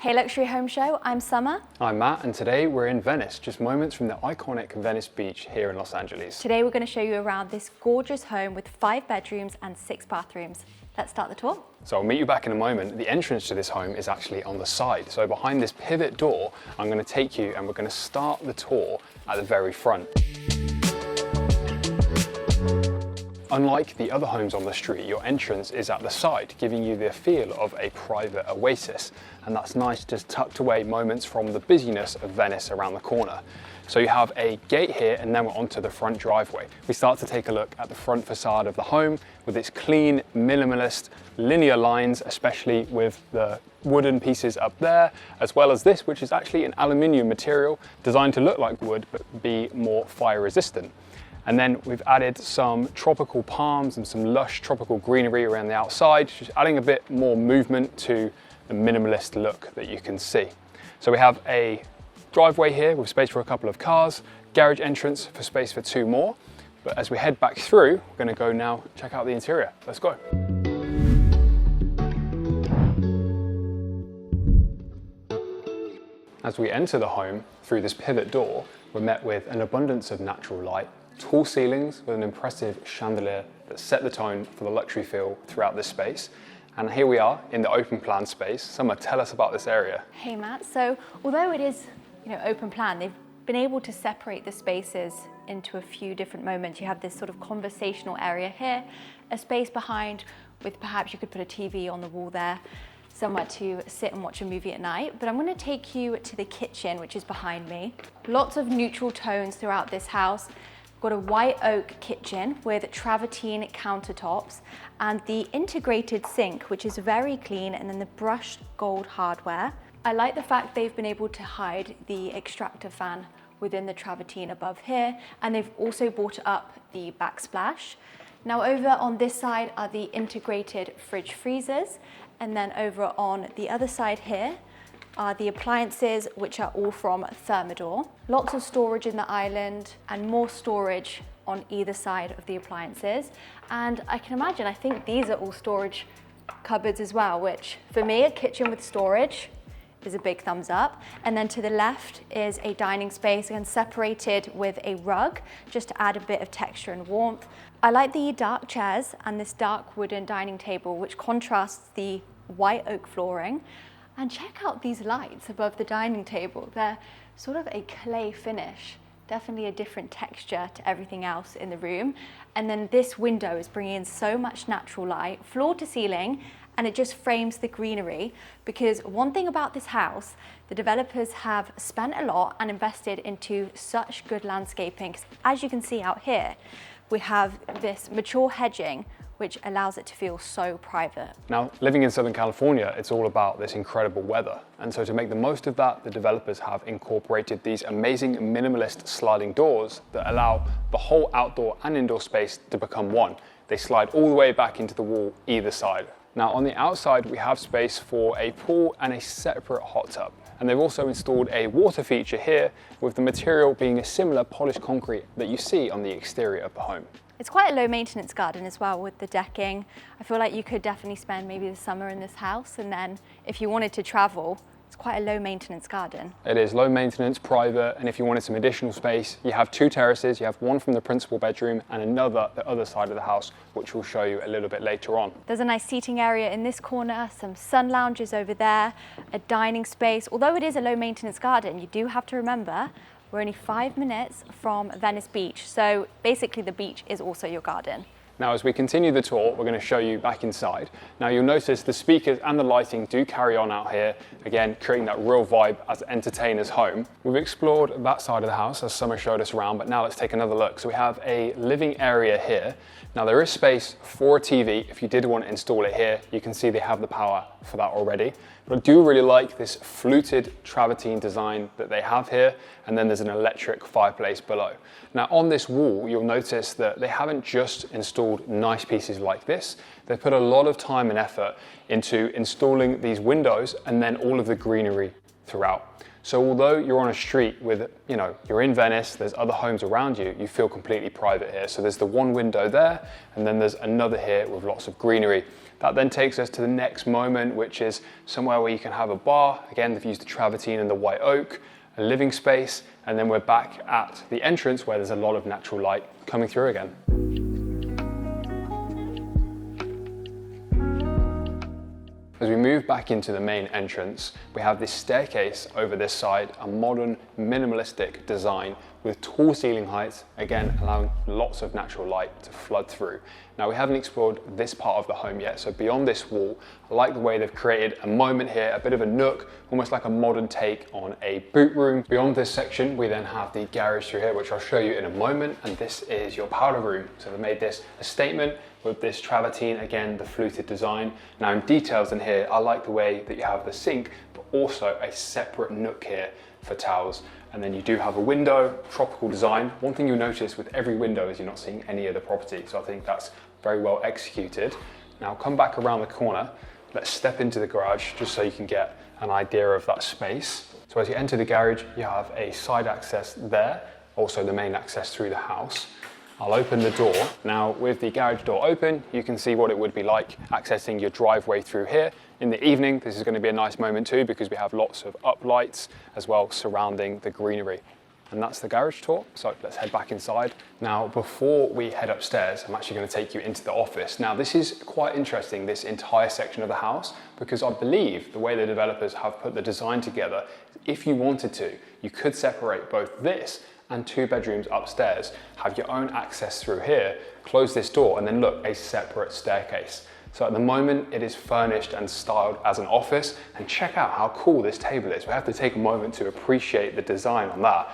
Hey Luxury Home Show, I'm Summer. I'm Matt, and today we're in Venice, just moments from the iconic Venice Beach here in Los Angeles. Today we're going to show you around this gorgeous home with 5 bedrooms and 6 bathrooms. Let's start the tour. So I'll meet you back in a moment. The entrance to this home is actually on the side. So behind this pivot door, I'm going to take you and we're going to start the tour at the very front. Unlike the other homes on the street, your entrance is at the side, giving you the feel of a private oasis. And that's nice, just tucked away moments from the busyness of Venice around the corner. So you have a gate here and then we're onto the front driveway. We start to take a look at the front facade of the home with its clean, minimalist, linear lines, especially with the wooden pieces up there, as well as this, which is actually an aluminium material designed to look like wood, but be more fire resistant. And then we've added some tropical palms and some lush tropical greenery around the outside, just adding a bit more movement to the minimalist look that you can see. So we have a driveway here with space for a couple of cars, garage entrance for space for 2 more. But as we head back through, we're going to go now check out the interior. Let's go. As we enter the home through this pivot door, we're met with an abundance of natural light, tall ceilings with an impressive chandelier that set the tone for the luxury feel throughout this space. And here we are in the open plan space. Summer, tell us about this area. Hey Matt, so although it is open plan, they've been able to separate the spaces into a few different moments. You have this sort of conversational area here, a space behind with perhaps you could put a TV on the wall there, somewhere to sit and watch a movie at night. But I'm going to take you to the kitchen, which is behind me. Lots of neutral tones throughout this house. Got a white oak kitchen with travertine countertops and the integrated sink, which is very clean, and then the brushed gold hardware. I like the fact they've been able to hide the extractor fan within the travertine above here, and they've also brought up the backsplash. Now over on this side are the integrated fridge freezers, and then over on the other side here are the appliances, which are all from Thermador. Lots of storage in the island and more storage on either side of the appliances. And I can imagine, I think these are all storage cupboards as well, which for me, a kitchen with storage is a big thumbs up. And then to the left is a dining space, again separated with a rug, just to add a bit of texture and warmth. I like the dark chairs and this dark wooden dining table, which contrasts the white oak flooring. And check out these lights above the dining table. They're sort of a clay finish, definitely a different texture to everything else in the room. And then this window is bringing in so much natural light, floor to ceiling, and it just frames the greenery. Because one thing about this house, the developers have spent a lot and invested into such good landscaping. As you can see out here, we have this mature hedging, which allows it to feel so private. Now, living in Southern California, it's all about this incredible weather. And so to make the most of that, the developers have incorporated these amazing minimalist sliding doors that allow the whole outdoor and indoor space to become one. They slide all the way back into the wall either side. Now, on the outside, we have space for a pool and a separate hot tub. And they've also installed a water feature here, with the material being a similar polished concrete that you see on the exterior of the home. It's quite a low maintenance garden as well with the decking. I feel like you could definitely spend maybe the summer in this house, and then if you wanted to travel, it's quite a low maintenance garden. It is low maintenance, private, and if you wanted some additional space, you have 2 terraces. You have one from the principal bedroom and another the other side of the house, which we'll show you a little bit later on. There's a nice seating area in this corner, some sun lounges over there, a dining space. Although it is a low maintenance garden, you do have to remember we're only 5 minutes from Venice Beach, so basically the beach is also your garden. Now, as we continue the tour, we're going to show you back inside. Now, you'll notice the speakers and the lighting do carry on out here, again, creating that real vibe as entertainer's home. We've explored that side of the house as Summer showed us around, but now let's take another look. So we have a living area here. Now, there is space for a TV. If you did want to install it here, you can see they have the power for that already. But I do really like this fluted travertine design that they have here, and then there's an electric fireplace below. Now, on this wall, you'll notice that they haven't just installed nice pieces like this. They've put a lot of time and effort into installing these windows and then all of the greenery throughout. So although you're on a street with, you're in Venice, there's other homes around you, you feel completely private here. So there's the one window there, and then there's another here with lots of greenery. That then takes us to the next moment, which is somewhere where you can have a bar. Again, they've used the travertine and the white oak, a living space, and then we're back at the entrance where there's a lot of natural light coming through again. As we move back into the main entrance, we have this staircase over this side, a modern minimalistic design with tall ceiling heights, again allowing lots of natural light to flood through. Now we haven't explored this part of the home yet, so beyond this wall, I like the way they've created a moment here, a bit of a nook, almost like a modern take on a boot room. Beyond this section, we then have the garage through here, which I'll show you in a moment, and this is your powder room. So they made this a statement with this travertine, again, the fluted design. Now in details in here, I like the way that you have the sink, but also a separate nook here for towels. And then you do have a window, tropical design. One thing you'll notice with every window is you're not seeing any of the property. So I think that's very well executed. Now come back around the corner. Let's step into the garage just so you can get an idea of that space. So as you enter the garage, you have a side access there, also the main access through the house. I'll open the door. Now with the garage door open, you can see what it would be like accessing your driveway through here. In the evening, this is going to be a nice moment too because we have lots of uplights as well surrounding the greenery. And that's the garage tour, so let's head back inside. Now, before we head upstairs, I'm actually going to take you into the office. Now, this is quite interesting, this entire section of the house, because I believe the way the developers have put the design together, if you wanted to, you could separate both this and 2 bedrooms upstairs, have your own access through here, close this door, and then look, a separate staircase. So at the moment, it is furnished and styled as an office, and check out how cool this table is. We have to take a moment to appreciate the design on that.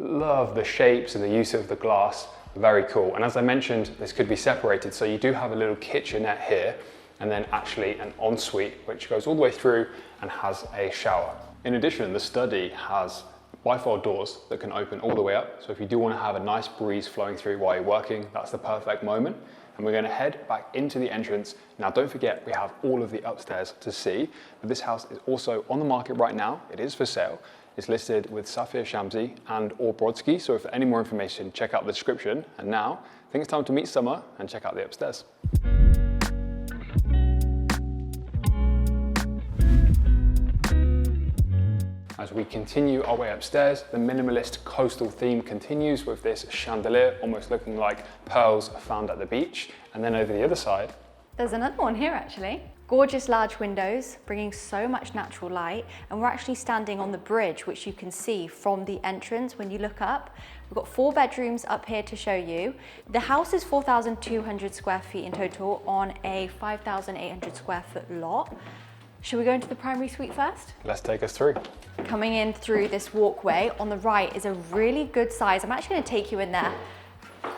Love the shapes and the use of the glass, very cool. And as I mentioned, this could be separated, so you do have a little kitchenette here, and then actually an ensuite, which goes all the way through and has a shower. In addition, the study has bifold doors that can open all the way up. So if you do want to have a nice breeze flowing through while you're working, that's the perfect moment. And we're going to head back into the entrance. Now don't forget, we have all of the upstairs to see, but this house is also on the market right now. It is for sale. It's listed with Safir, Shamsi and or Brodsky. So for any more information, check out the description. And now I think it's time to meet Summer and check out the upstairs. As we continue our way upstairs, the minimalist coastal theme continues with this chandelier, almost looking like pearls found at the beach. And then over the other side, there's another one here actually. Gorgeous large windows, bringing so much natural light. And we're actually standing on the bridge, which you can see from the entrance when you look up. We've got 4 bedrooms up here to show you. The house is 4,200 square feet in total on a 5,800 square foot lot. Should we go into the primary suite first? Let's take us through. Coming in through this walkway, on the right is a really good size. I'm actually going to take you in there.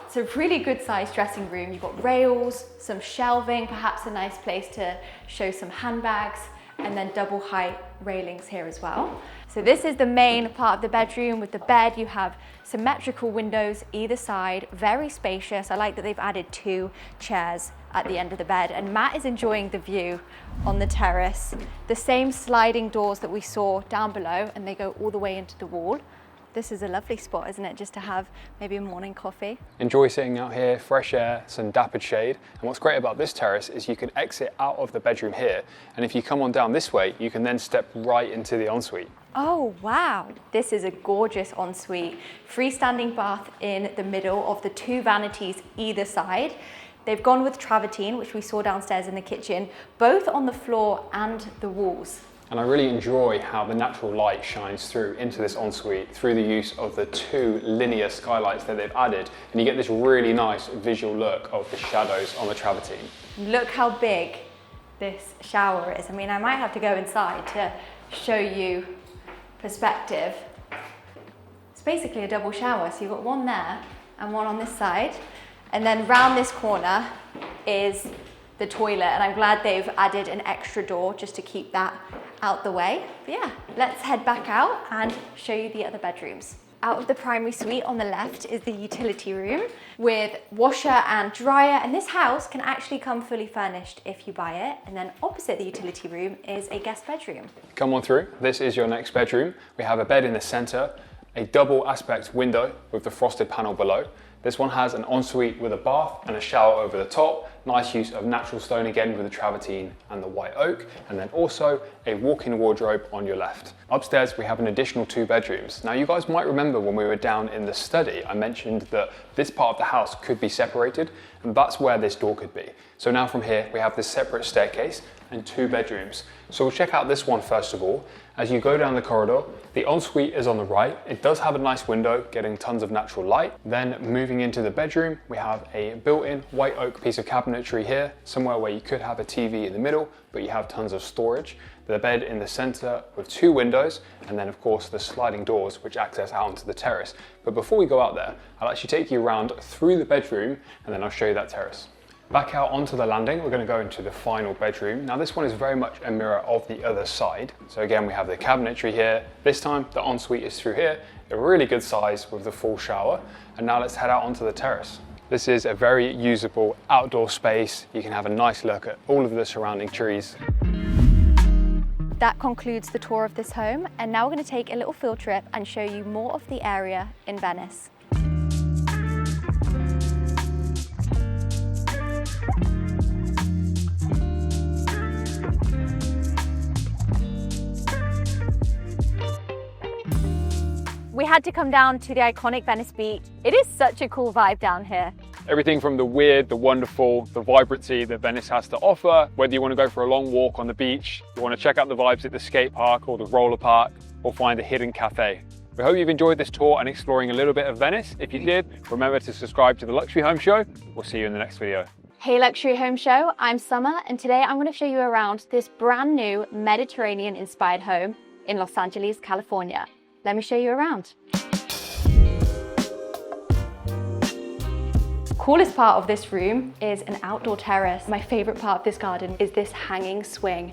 It's a really good sized dressing room. You've got rails, some shelving, perhaps a nice place to show some handbags, and then double height railings here as well. So this is the main part of the bedroom. With the bed, you have symmetrical windows either side, very spacious. I like that they've added 2 chairs at the end of the bed, and Matt is enjoying the view on the terrace. The same sliding doors that we saw down below, and they go all the way into the wall. This is a lovely spot, isn't it? Just to have maybe a morning coffee. Enjoy sitting out here, fresh air, some dappled shade. And what's great about this terrace is you can exit out of the bedroom here, and if you come on down this way, you can then step right into the ensuite. Oh, wow. This is a gorgeous ensuite. Freestanding bath in the middle of the 2 vanities either side. They've gone with travertine, which we saw downstairs in the kitchen, both on the floor and the walls. And I really enjoy how the natural light shines through into this ensuite through the use of the 2 linear skylights that they've added. And you get this really nice visual look of the shadows on the travertine. Look how big this shower is. I mean, I might have to go inside to show you perspective. It's basically a double shower. So you've got one there and one on this side. And then round this corner is the toilet, and I'm glad they've added an extra door just to keep that out the way. But yeah, let's head back out and show you the other bedrooms. Out of the primary suite on the left is the utility room with washer and dryer, and this house can actually come fully furnished if you buy it. And then opposite the utility room is a guest bedroom. Come on through. This is your next bedroom. We have a bed in the center, a double aspect window with the frosted panel below. This one has an ensuite with a bath and a shower over the top. Nice use of natural stone again with the travertine and the white oak, and then also a walk-in wardrobe on your left. Upstairs we have an additional 2 bedrooms. Now you guys might remember when we were down in the study, I mentioned that this part of the house could be separated, and that's where this door could be. So now from here we have this separate staircase and 2 bedrooms. So we'll check out this one first of all. As you go down the corridor, the ensuite is on the right. It does have a nice window, getting tons of natural light. Then moving into the bedroom, we have a built-in white oak piece of cabinetry here, somewhere where you could have a TV in the middle, but you have tons of storage. The bed in the center with 2 windows, and then of course the sliding doors which access out onto the terrace. But before we go out there, I'll actually take you around through the bedroom and then I'll show you that terrace. Back out onto the landing, we're going to go into the final bedroom. Now this one is very much a mirror of the other side. So again, we have the cabinetry here. This time the ensuite is through here, a really good size with the full shower. And now let's head out onto the terrace. This is a very usable outdoor space. You can have a nice look at all of the surrounding trees. That concludes the tour of this home, and now we're going to take a little field trip and show you more of the area in Venice. We had to come down to the iconic Venice Beach. It is such a cool vibe down here. Everything from the weird, the wonderful, the vibrancy that Venice has to offer, whether you want to go for a long walk on the beach, you want to check out the vibes at the skate park or the roller park, or find a hidden cafe. We hope you've enjoyed this tour and exploring a little bit of Venice. If you did, remember to subscribe to the Luxury Home Show. We'll see you in the next video. Hey Luxury Home Show, I'm Summer, and today I'm going to show you around this brand new Mediterranean-inspired home in Los Angeles, California. Let me show you around. Coolest part of this room is an outdoor terrace. My favorite part of this garden is this hanging swing.